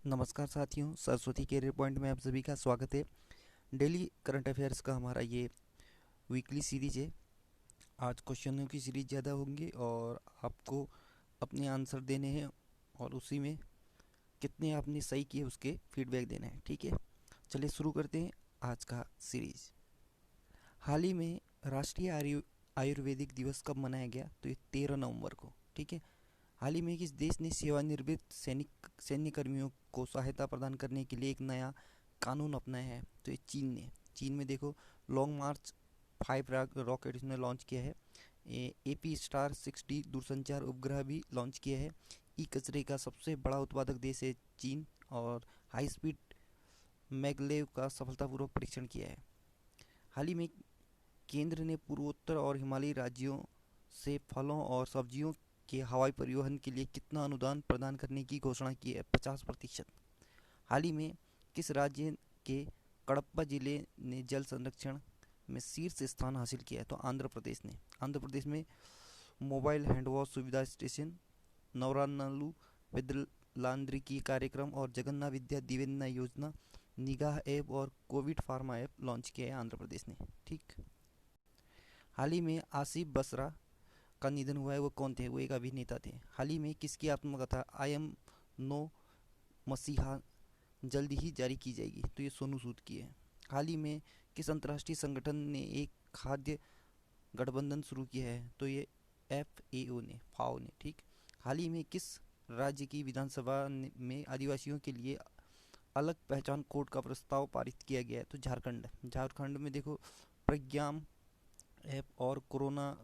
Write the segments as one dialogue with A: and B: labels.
A: नमस्कार साथियों, Saraswati career point में आप सभी का स्वागत है। डेली करंट अफेयर्स का हमारा ये वीकली सीरीज है। आज क्वेश्चनों की सीरीज ज़्यादा होंगी और आपको अपने आंसर देने हैं और उसी में कितने आपने सही किए उसके फीडबैक देना है। ठीक है, चलिए शुरू करते हैं आज का सीरीज। हाल ही में राष्ट्रीय आयुर्वेदिक दिवस कब मनाया गया? तो ये 13 नवंबर को। ठीक है, हाल ही में किस देश ने सेवानिवृत्त सैन्य कर्मियों को सहायता प्रदान करने के लिए एक नया कानून अपनाया है? तो ये चीन ने। चीन में देखो, लॉन्ग मार्च 5 रॉकेट इसने लॉन्च किया है। AP स्टार 60 दूरसंचार उपग्रह भी लॉन्च किया है। ई कचरे का सबसे बड़ा उत्पादक देश है चीन। और हाई स्पीड मैगलेव का सफलतापूर्वक परीक्षण किया है। हाल ही में केंद्र ने पूर्वोत्तर और हिमालयी राज्यों से फलों और सब्जियों के हवाई परिवहन के लिए कितना अनुदान प्रदान करने की घोषणा की है? 50%। हाल ही में किस राज्य के कड़प्पा जिले ने जल संरक्षण में शीर्ष स्थान हासिल किया है? तो आंध्र प्रदेश ने। आंध्र प्रदेश में मोबाइल हैंड वॉश सुविधा स्टेशन, नवरानलू विद्यालांद्रिकी कार्यक्रम और जगन्नाथ विद्या दिवेना योजना, निगाह ऐप और कोविड फार्मा ऐप लॉन्च किया है आंध्र प्रदेश ने। ठीक, हाल ही में आसिफ बसरा का निधन हुआ है। वो कौन थे? वो एक अभिनेता थे। हाल ही में किसकी आत्मकथा आई एम नो मसीहा जल्द ही जारी की जाएगी? तो ये सोनू सूद की है। हाल ही में किस अंतर्राष्ट्रीय संगठन ने एक खाद्य गठबंधन शुरू किया है? तो ये FAO ने, फाओ ने। ठीक, हाल ही में किस राज्य की विधानसभा में आदिवासियों के लिए अलग पहचान कोड का प्रस्ताव पारित किया गया है? तो झारखंड। झारखंड में देखो, प्रज्ञाम ऐप और कोरोना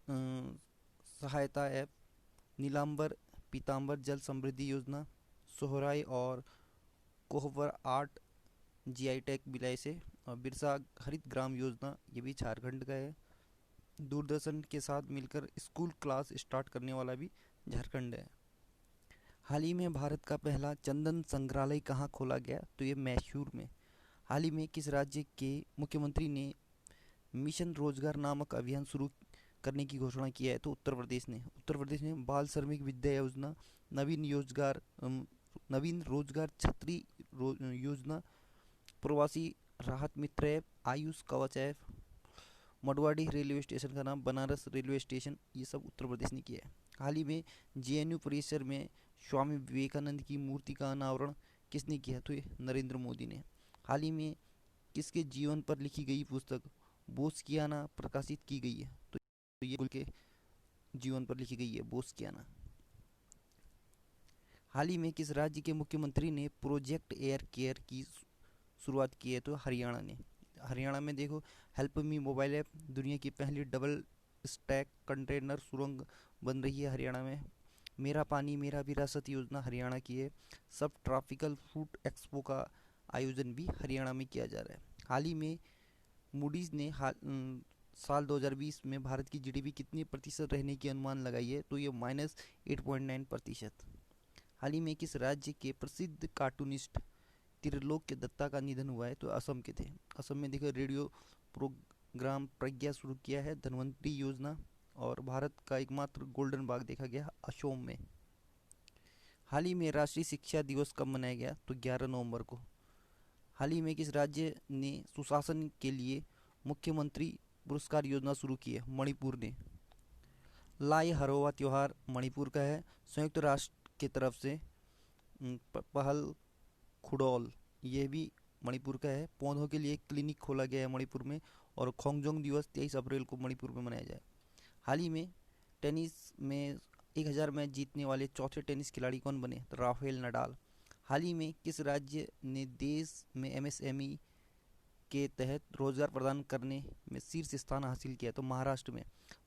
A: सहायता ऐप, नीलांबर पीतांबर जल समृद्धि योजना, सोहराय और कोहबर आर्ट GI टैग विलय से, और बिरसा हरित ग्राम योजना ये भी झारखंड का है। दूरदर्शन के साथ मिलकर स्कूल क्लास स्टार्ट करने वाला भी झारखंड है। हाल ही में भारत का पहला चंदन संग्रहालय कहाँ खोला गया? तो ये मैसूर में। हाल ही में किस राज्य के मुख्यमंत्री ने मिशन रोजगार नामक अभियान शुरू करने की घोषणा किया है? तो उत्तर प्रदेश ने। उत्तर प्रदेश में बाल श्रमिक विद्या योजना, नवीन रोजगार नवीन रोजगार छतरी योजना, प्रवासी राहत मित्र ऐप, आयुष कवच ऐप, मडवाडी रेलवे स्टेशन का नाम बनारस रेलवे स्टेशन, ये सब उत्तर प्रदेश ने किया है। हाल ही में JNU परिसर में स्वामी विवेकानंद की मूर्ति का अनावरण किसने किया? तो ये नरेंद्र मोदी ने। हाल ही में किसके जीवन पर लिखी गई पुस्तक बोस्कियाना प्रकाशित की गई है? तो ये के जीवन पर लिखी गई है, बोस्कियाना। हाल ही में किस राज्य के मुख्यमंत्री ने प्रोजेक्ट एयर केयर की शुरुआत की है? तो हरियाणा ने। हरियाणा में देखो, हेल्प मी मोबाइल ऐप, दुनिया की पहली डबल स्टैक कंटेनर सुरंग बन रही है हरियाणा में। मेरा पानी मेरा विरासत योजना हरियाणा की है। सब ट्रॉपिकल फ्रूट एक्सपो का आयोजन भी हरियाणा में किया जा रहा है। हाल ही में मूडीज ने साल 2020 में भारत की GDP कितनी प्रतिशत रहने की अनुमान लगाई है? तो ये -8.9%। हाल ही में किस राज्य के प्रसिद्ध कार्टूनिस्ट त्रिलोक्य दत्ता का निधन हुआ है? तो असम के थे। असम में देखो, रेडियो प्रोग्राम प्रज्ञा शुरू किया है, धन्वंतरी योजना, और भारत का एकमात्र गोल्डन बाग देखा गया असोम में। हाल ही में राष्ट्रीय शिक्षा दिवस कब मनाया गया? तो 11 नवंबर को। हाल ही में किस राज्य ने सुशासन के लिए मुख्यमंत्री पुरस्कार योजना शुरू की है? मणिपुर ने। लाई हरोवा त्योहार मणिपुर का है। संयुक्त राष्ट्र की तरफ से पहल खुडोल ये भी मणिपुर का है। पौधों के लिए क्लिनिक खोला गया है मणिपुर में। और खोंगजोंग दिवस 23 अप्रैल को मणिपुर में मनाया जाए। हाल ही में टेनिस में 1000 मैच जीतने वाले चौथे टेनिस खिलाड़ी कौन बने? तो राफेल नडाल। हाल ही में किस राज्य ने देश में MSME के तहत रोजगार प्रदान करने में शीर्ष स्थान हासिल किया? तो महाराष्ट्र में।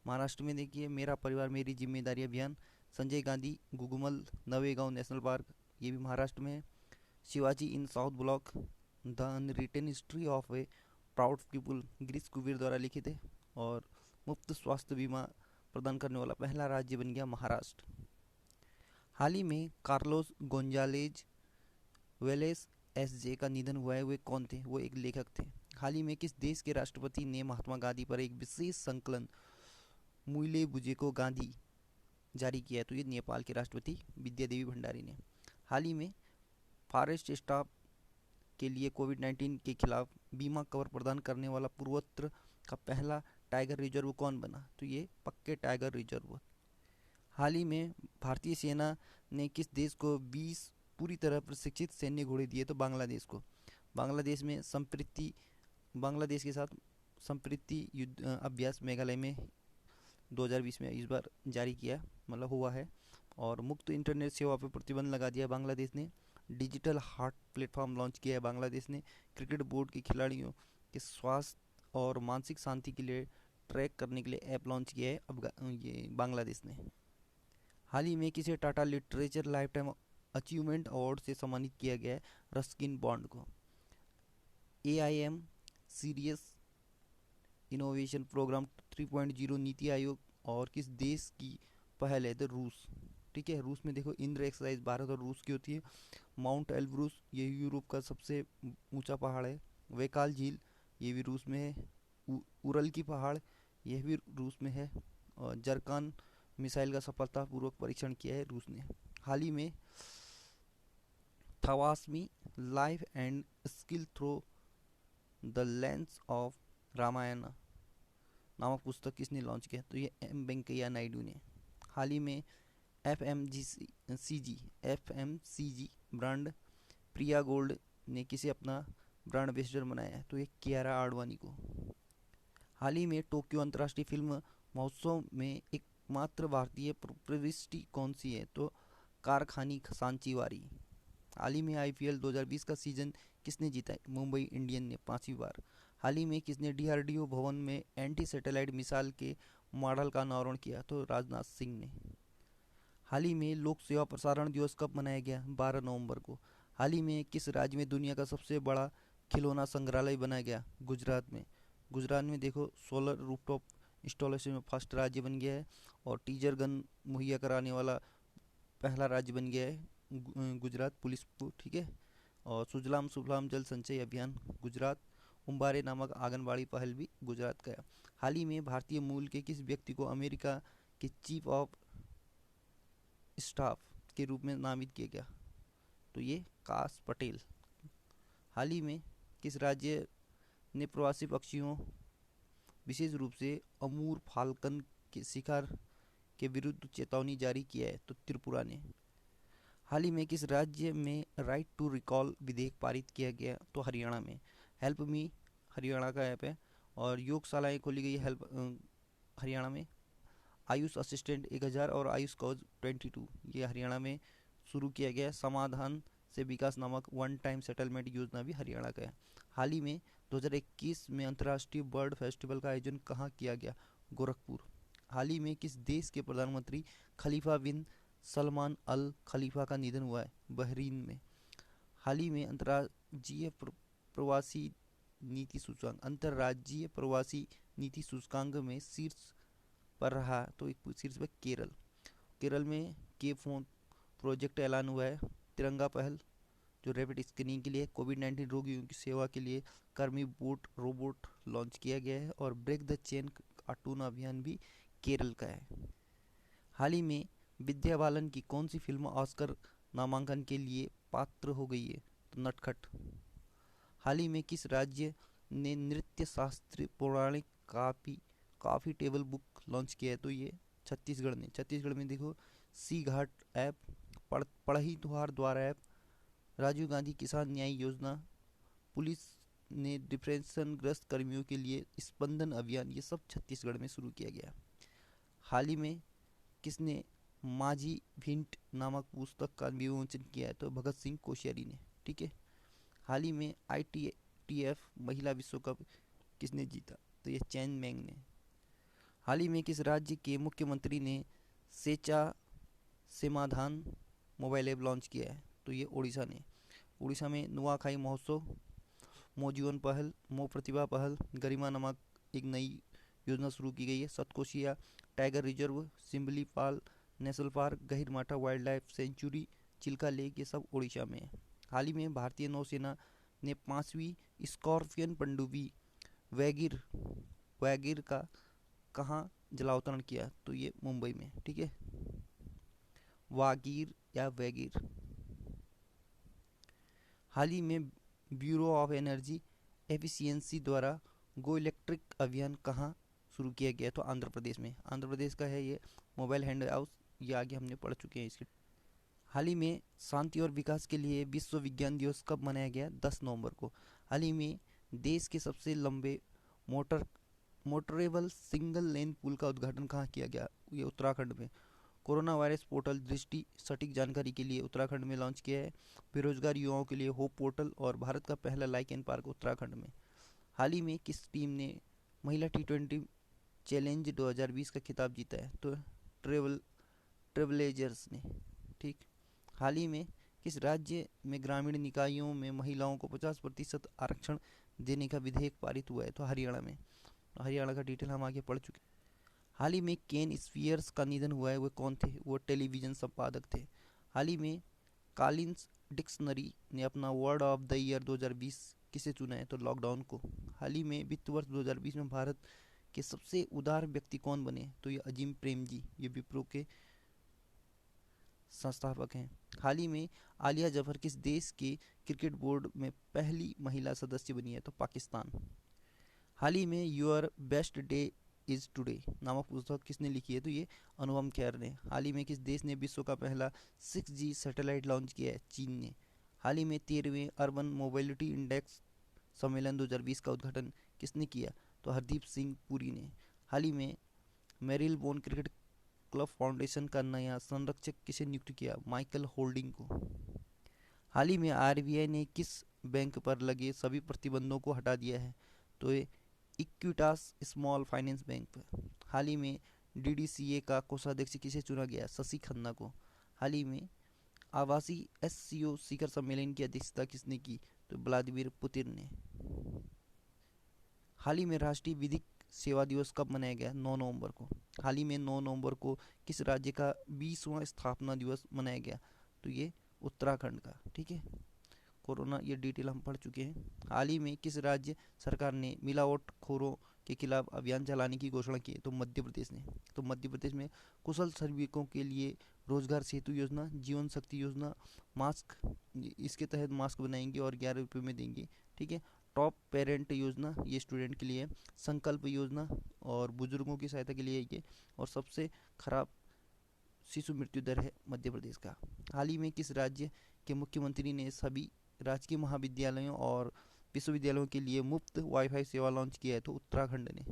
A: महाराष्ट्र में देखिए, मेरा परिवार मेरी जिम्मेदारी अभियान, संजय गांधी गुगमल नवेगांव नेशनल पार्क ये भी महाराष्ट्र में है। Shivaji in South Block, the unwritten history of a proud people Girish Kuber द्वारा लिखित है। और मुफ्त स्वास्थ्य बीमा प्रदान करने वाला पहला राज्य बन गया महाराष्ट्र। हाल ही में कार्लोस गोंजालेज वेलेस SJ का निधन हुआ है। वे कौन थे? वो एक लेखक थे। हाल ही में किस देश के राष्ट्रपति ने महात्मा गांधी पर एक विशेष संकलन मुइले बुजेको गांधी जारी किया है? तो ये नेपाल के राष्ट्रपति विद्या देवी भंडारी ने। हाल ही में फॉरेस्ट स्टाफ के लिए कोविड-19 के खिलाफ बीमा कवर प्रदान करने वाला पूर्वोत्तर का पहला टाइगर रिजर्व कौन बना? तो ये पक्के टाइगर रिजर्व। हाल ही में भारतीय सेना ने किस देश को 20 पूरी तरह प्रशिक्षित सैन्य घोड़े दिए? तो बांग्लादेश को। बांग्लादेश में संप्रीति बांग्लादेश के साथ संप्रीति युद्ध अभ्यास मेघालय में 2020 में इस बार जारी किया, मतलब हुआ है। और मुक्त इंटरनेट सेवा पर प्रतिबंध लगा दिया बांग्लादेश ने। डिजिटल हार्ट प्लेटफॉर्म लॉन्च किया है बांग्लादेश ने। क्रिकेट बोर्ड के खिलाड़ियों के स्वास्थ्य और मानसिक शांति के लिए ट्रैक करने के लिए ऐप लॉन्च किया है ये बांग्लादेश ने। हाल ही में किसे Tata literature life time achievement award से सम्मानित किया गया है? रस्किन बॉन्ड को। AIM serious innovation programme 3.0 NITI Aayog और किस देश की पहल है? तो रूस। ठीक है, रूस में देखो इंद्र एक्सरसाइज भारत और रूस की होती है। माउंट एल्ब्रूस ये यूरोप का सबसे ऊंचा पहाड़ है। वैकाल झील ये भी रूस में है। उरल की पहाड़ यह भी रूस में है। और जरकान मिसाइल का सफलतापूर्वक परीक्षण किया है रूस ने। हाल ही में थवासमी life and skill through the lens of Ramayan नामक पुस्तक किसने लॉन्च किया? तो ये वेंकैया नायडू ने। हाल ही में एफ एम सी जी ब्रांड प्रिया गोल्ड ने किसे अपना ब्रांड एम्बेसडर बनाया है? तो ये कियारा आडवाणी को। हाल ही में टोक्यो अंतर्राष्ट्रीय फिल्म महोत्सव में एकमात्र भारतीय प्रविष्टि कौन सी है? तो कारखानी सांचीवारी। हाल ही में IPL 2020 का सीजन किसने जीता है? मुंबई इंडियन ने 5वीं बार। हाल ही में किसने DRDO भवन में एंटी सैटेलाइट मिसाइल के मॉडल का अनावरण किया? तो राजनाथ सिंह ने। हाल ही में लोक सेवा प्रसारण दिवस कब मनाया गया? 12 नवंबर को। हाल ही में किस राज्य में दुनिया का सबसे बड़ा खिलौना संग्रहालय बनाया गया? गुजरात में। गुजरात में देखो सोलर रूफटॉप इंस्टॉलेशन में फर्स्ट राज्य बन गया है। और टीजर गन मुहैया कराने वाला पहला राज्य बन गया है गुजरात पुलिस को। ठीक है। और सुजलाम सुफलाम जल संचय अभियान गुजरात। उम्बारे नामक आंगनबाड़ी पहल भी गुजरात का है। हाल ही में भारतीय मूल के किस व्यक्ति को अमेरिका के चीफ ऑफ स्टाफ के रूप में नामित किया गया? तो ये काश पटेल। हाल ही में किस राज्य ने प्रवासी पक्षियों विशेष रूप से अमूर फाल्कन के शिकार के विरुद्ध चेतावनी जारी किया है? तो त्रिपुरा ने। हाल ही में किस राज्य में राइट टू रिकॉल विधेयक पारित किया गया? तो हरियाणा में। हेल्प मी हरियाणा का ऐप है। और योगशालाएं खोली गई हेल्प हरियाणा में। आयुष असिस्टेंट 1000 और आयुष कवच 22 ये हरियाणा में शुरू किया गया है। समाधान से विकास नामक वन टाइम सेटलमेंट योजना भी हरियाणा का है। हाल ही में 2021 में अंतर्राष्ट्रीय बर्ड फेस्टिवल का आयोजन कहाँ किया गया? गोरखपुर। हाल ही में किस देश के प्रधानमंत्री खलीफा बिन सलमान अल खलीफा का निधन हुआ है? बहरीन में। हाल ही में अंतर्राज्यीय प्रवासी नीति सूचकांक में शीर्ष पर रहा, तो एक शीर्ष पर केरल। केरल में के फोन प्रोजेक्ट ऐलान हुआ है। तिरंगा पहल जो रैपिड स्क्रीनिंग के लिए कोविड-19 रोगियों की सेवा के लिए कर्मी बोट रोबोट लॉन्च किया गया है। और ब्रेक द चेन कार्टून अभियान भी केरल का है। हाल ही में विद्या बालन की कौन सी फिल्म ऑस्कर नामांकन के लिए पात्र हो गई है? तो नटखट। हाल ही में किस राज्य ने नृत्य शास्त्रीय पौराणिक काफी टेबल बुक लॉन्च किया है? तो ये छत्तीसगढ़ ने। छत्तीसगढ़ में देखो सी घाट ऐप, पढ़ही तुहार द्वार ऐप, राजीव गांधी किसान न्याय योजना, पुलिस ने डिप्रेशन ग्रस्त कर्मियों के लिए स्पंदन अभियान, ये सब छत्तीसगढ़ में शुरू किया गया। हाल ही में किसने माझी भिंट नामक पुस्तक का विमोचन किया है? तो भगत सिंह कोश्यारी ने। ठीक है। हाल ही में ITF महिला विश्व कप किसने जीता? तो ये चैन मैंग ने। हाल ही में किस राज्य के मुख्यमंत्री ने सेचा समाधान मोबाइल ऐप लॉन्च किया है? तो ये उड़ीसा ने। उड़ीसा में नुआखाई महोत्सव, मो जीवन पहल, मो प्रतिभा पहल, गरिमा नामक एक नई योजना शुरू की गई है। Satkosia tiger reserve, Similipal national park, Gahirmatha wildlife sanctuary, Chilika lake, ये सब उड़ीसा में है। हाल ही में भारतीय नौसेना ने 5वीं स्कॉर्पियन पनडुब्बी वैगिर वैगिर का कहाँ जलावतरण किया? तो ये मुंबई में। ठीक है। वागीर या वैगिर। हाल ही में ब्यूरो ऑफ एनर्जी एफिशिएंसी द्वारा गो इलेक्ट्रिक अभियान कहाँ शुरू किया गया? तो आंध्र प्रदेश में, आंध्र प्रदेश का है ये मोबाइल हैंड हाउस। ये आगे हमने पढ़ चुके हैं इसके। हाल ही में शांति और विकास के लिए विश्व विज्ञान दिवस कब मनाया गया? 10 नवंबर को। हाल ही में देश के सबसे लंबे मोटर मोटरेबल सिंगल लेन पुल का उद्घाटन कहाँ किया गया? ये उत्तराखंड में। कोरोना वायरस पोर्टल दृष्टि सटीक जानकारी के लिए उत्तराखंड में लॉन्च किया है। बेरोजगार युवाओं के लिए होप पोर्टल और भारत का पहला लाइकेन पार्क उत्तराखंड में। हाल ही में किस टीम ने महिला T20 चैलेंज 2020 का खिताब जीता है? तो ट्रेवलेजर्स ने। ठीक। हाल ही में किस राज्य में ग्रामीण निकायों में महिलाओं को 50% आरक्षण देने का विधेयक पारित हुआ है? तो हरियाणा में। हरियाणा का डिटेल हम आगे पढ़ चुके हैं। हाल ही में केन स्पियर्स का निधन हुआ है, वो कौन थे? वो टेलीविज़न संपादक थे। हाल ही में कॉलिंस डिक्शनरी ने अपना वर्ड ऑफ द ईयर 2020 किसे चुना है? तो लॉकडाउन को। हाल ही में वित्त वर्ष 2020 में भारत के सबसे उदार व्यक्ति कौन बने? तो ये अजीम प्रेमजी, ये विप्रो के संस्थापक हैं। हाल ही में आलिया जफर किस देश के क्रिकेट बोर्ड में पहली महिला सदस्य बनी है? तो पाकिस्तान। हाल ही में your best day is today नामक पुस्तक किसने लिखी है? तो ये अनुपम खेर ने। हाल ही में किस देश ने विश्व का पहला 6G सैटेलाइट लॉन्च किया है? चीन ने। हाल ही में 13वें अर्बन मोबिलिटी इंडेक्स सम्मेलन 2020 का उद्घाटन किसने किया? तो हरदीप सिंह पुरी ने। हाल ही में Marylebone cricket club foundation का नया संरक्षक किसे नियुक्त किया? माइकल होल्डिंग को। हाल ही में आरबीआई ने किस बैंक पर लगे सभी प्रतिबंधों को हटा दिया है? तो ये इक्विटास स्मॉल फाइनेंस बैंक पर। हाल ही में डीडीसीए का कोषाध्यक्ष किसे चुना गया? शशि खन्ना को। हाल ही में आवासी एससीओ शिखर सम्मेलन की अध्यक्षता किसने की? तो व्लादिमीर पुतिन ने। हाल ही में राष्ट्रीय विधिक सेवा दिवस कब मनाया गया? 9 नवंबर को। हाल ही में 9 नवंबर को किस राज्य का 20वां स्थापना दिवस मनाया गया? तो ये उत्तराखंड का। ठीक है। कोरोना ये डिटेल हम पढ़ चुके हैं। हाल ही में किस राज्य सरकार ने मिलावटखोरों के खिलाफ अभियान चलाने की घोषणा की है? तो मध्य प्रदेश ने। तो मध्य प्रदेश में कुशल श्रमिकों के लिए रोजगार सेतु योजना, जीवन शक्ति योजना, मास्क, इसके तहत मास्क बनाएंगे और 11 रुपये में देंगे। ठीक है। टॉप पेरेंट योजना, ये स्टूडेंट के लिए। संकल्प योजना और बुजुर्गों की सहायता के लिए ये। और सबसे खराब शिशु मृत्यु दर है मध्य प्रदेश का। हाल ही में किस राज्य के मुख्यमंत्री ने सभी राजकीय महाविद्यालयों और विश्वविद्यालयों के लिए मुफ्त वाईफाई सेवा लॉन्च किया है? तो उत्तराखंड ने।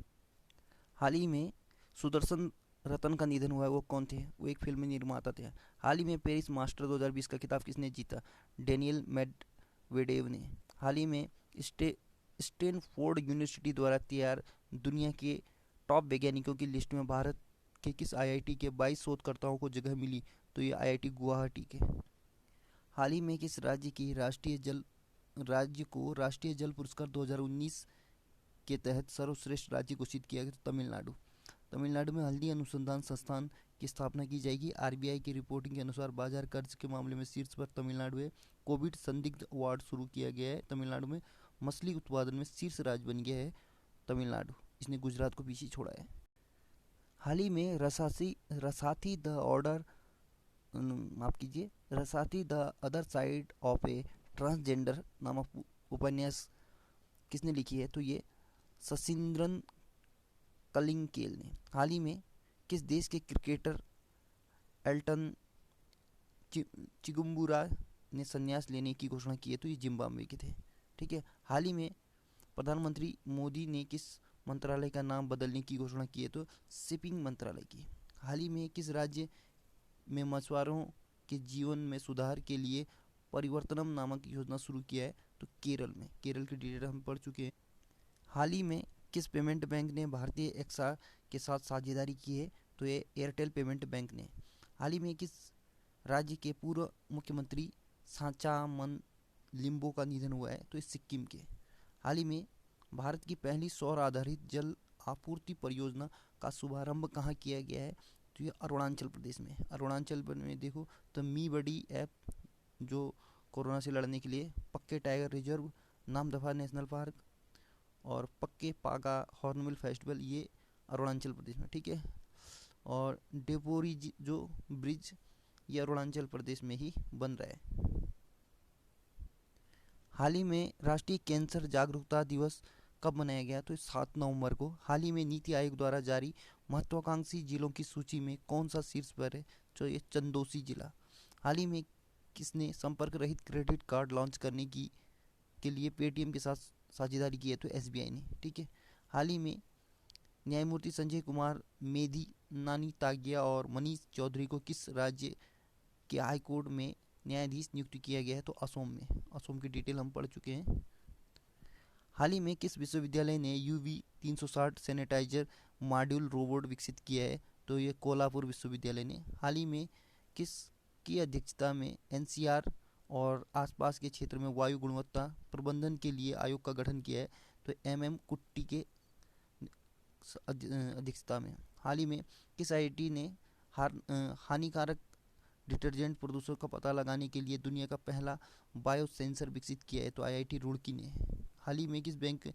A: हाल ही में सुदर्शन रतन का निधन हुआ है, वो कौन थे? वो एक फिल्म निर्माता थे। हाल ही में पेरिस मास्टर 2020 का खिताब किसने जीता? डेनियल मेडवेडेव ने। हाल ही में स्टैनफोर्ड यूनिवर्सिटी द्वारा तैयार दुनिया के टॉप वैज्ञानिकों की लिस्ट में भारत के किस आईआईटी के 22 शोधकर्ताओं को जगह मिली? तो ये आईआईटी गुवाहाटी के। हाल ही में किस राज्य को राष्ट्रीय जल पुरस्कार 2019 के तहत सर्वश्रेष्ठ राज्य घोषित किया गया? तो तमिलनाडु। तमिलनाडु में हल्दी अनुसंधान संस्थान की स्थापना की जाएगी। आरबीआई की रिपोर्टिंग के अनुसार बाजार कर्ज के मामले में शीर्ष पर तमिलनाडु है। कोविड संदिग्ध अवार्ड शुरू किया गया है तमिलनाडु में। मछली उत्पादन में शीर्ष राज्य बन गया है तमिलनाडु, इसने गुजरात को पीछे छोड़ा है। हाल ही में रसाथी द ऑर्डर माफ कीजिए रसाथी the other side of a transgender नामक उपन्यास किसने लिखी है? तो ये सचिंद्रन कलिंगकेल ने। हाल ही में किस देश के क्रिकेटर एल्टन चिगुम्बुरा ने संन्यास लेने की घोषणा की है? तो ये जिम्बाब्वे के थे। ठीक है। हाल ही में प्रधानमंत्री मोदी ने किस मंत्रालय का नाम बदलने की घोषणा की है? तो शिपिंग मंत्रालय की। हाल ही में किस राज्य में मछुआरों के जीवन में सुधार के लिए परिवर्तनम नामक योजना शुरू किया है? तो केरल में। केरल की डिटेल हम पढ़ चुके हैं। हाल ही में किस पेमेंट बैंक ने भारतीय एक्सा के साथ साझेदारी की है? तो ये एयरटेल पेमेंट बैंक ने। हाल ही में किस राज्य के पूर्व मुख्यमंत्री सांचामन लिम्बो का निधन हुआ है? तो ये सिक्किम के। हाल ही में भारत की पहली सौर आधारित जल आपूर्ति परियोजना का शुभारंभ कहाँ किया गया है? तो ये अरुणाचल प्रदेश में। अरुणाचल में देखो तो मी बड़ी ऐप जो कोरोना से लड़ने के लिए, पक्के tiger reserve, Namdapha national park और पक्के पागा हॉर्नबिल फेस्टिवल, ये अरुणाचल प्रदेश में। ठीक है। और डेपोरी जो ब्रिज, ये अरुणाचल प्रदेश में ही बन रहा है। हाल ही में राष्ट्रीय कैंसर जागरूकता दिवस कब मनाया गया? तो 7 नवंबर को। हाल ही में नीति आयोग द्वारा जारी महत्वाकांक्षी जिलों की सूची में कौन सा शीर्ष पर है? तो ये चंदौसी जिला। हाल ही में किसने संपर्क रहित क्रेडिट कार्ड लॉन्च करने की के लिए पेटीएम के साथ साझेदारी की है? तो एसबीआई ने। ठीक है। हाल ही में न्यायमूर्ति संजय कुमार मेधी, नानी तागिया और मनीष चौधरी को किस राज्य के हाई कोर्ट में न्यायाधीश नियुक्त किया गया है? तो असम में। असम की डिटेल हम पढ़ चुके हैं। हाल ही में किस विश्वविद्यालय ने यूवी 360 सैनिटाइजर मॉड्यूल रोबोट विकसित किया है? तो ये कोल्हापुर विश्वविद्यालय ने। हाल ही में किस की अध्यक्षता में एनसीआर और आसपास के क्षेत्र में वायु गुणवत्ता प्रबंधन के लिए आयोग का गठन किया है? तो एमएम कुट्टी के अध्यक्षता में। हाल ही में किस आईआईटी ने हानिकारक डिटर्जेंट प्रदूषण का पता लगाने के लिए दुनिया का पहला बायो सेंसर विकसित किया है? तो आईआईटी रुड़की ने। हाल ही में किस बैंक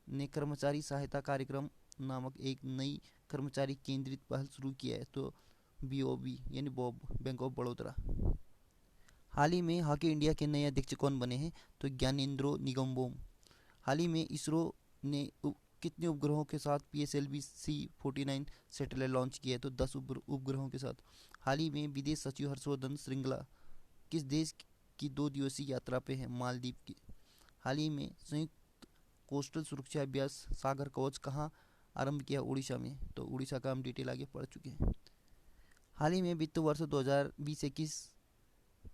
A: ने कर्मचारी सहायता कार्यक्रम नामक एक नई कर्मचारी केंद्रित पहल शुरू किया है? तो बीओबी यानी बॉब, बैंक ऑफ बड़ौदा। हाल ही में हॉकी इंडिया के नए अध्यक्ष कौन बने हैं? तो ज्ञानेंद्रो निगमबोम। हाल ही में इसरो ने कितने उपग्रहों के साथ PSLV-C49 सैटेलाइट लॉन्च किया है? तो 10 उपग्रहों के साथ। हाल ही में विदेश सचिव हर्षवर्धन श्रृंगला किस देश की 2 दिवसीय यात्रा पे हैं? मालदीव की। हाल ही में संयुक्त कोस्टल सुरक्षा अभ्यास सागर कवच कहाँ आरंभ किया? उड़ीसा में। तो उड़ीसा का हम डिटेल आगे पढ़ चुके हैं। हाल ही में वित्त वर्ष 2020-21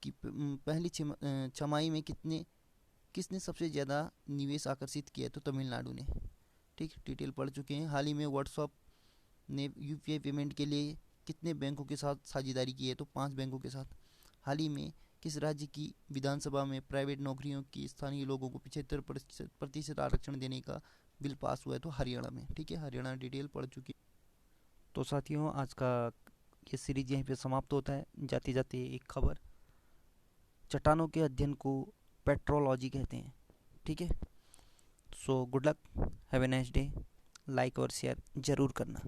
A: की पहली छमाही में किसने सबसे ज़्यादा निवेश आकर्षित किया? तो तमिलनाडु ने। ठीक, डिटेल पढ़ चुके हैं। हाल ही में व्हाट्सअप ने यूपीआई पेमेंट के लिए कितने बैंकों के साथ साझेदारी की है? तो 5 बैंकों के साथ। हाल ही में किस राज्य की विधानसभा में प्राइवेट नौकरियों की स्थानीय लोगों को 75% आरक्षण देने का बिल पास हुआ है? तो हरियाणा में। ठीक है, हरियाणा डिटेल पढ़ चुकी। तो साथियों, आज का ये सीरीज यहीं पे समाप्त होता है। जाते जाते एक खबर, चट्टानों के अध्ययन को पेट्रोलॉजी कहते हैं। ठीक है। So good luck, have a nice day. Like और शेयर ज़रूर करना।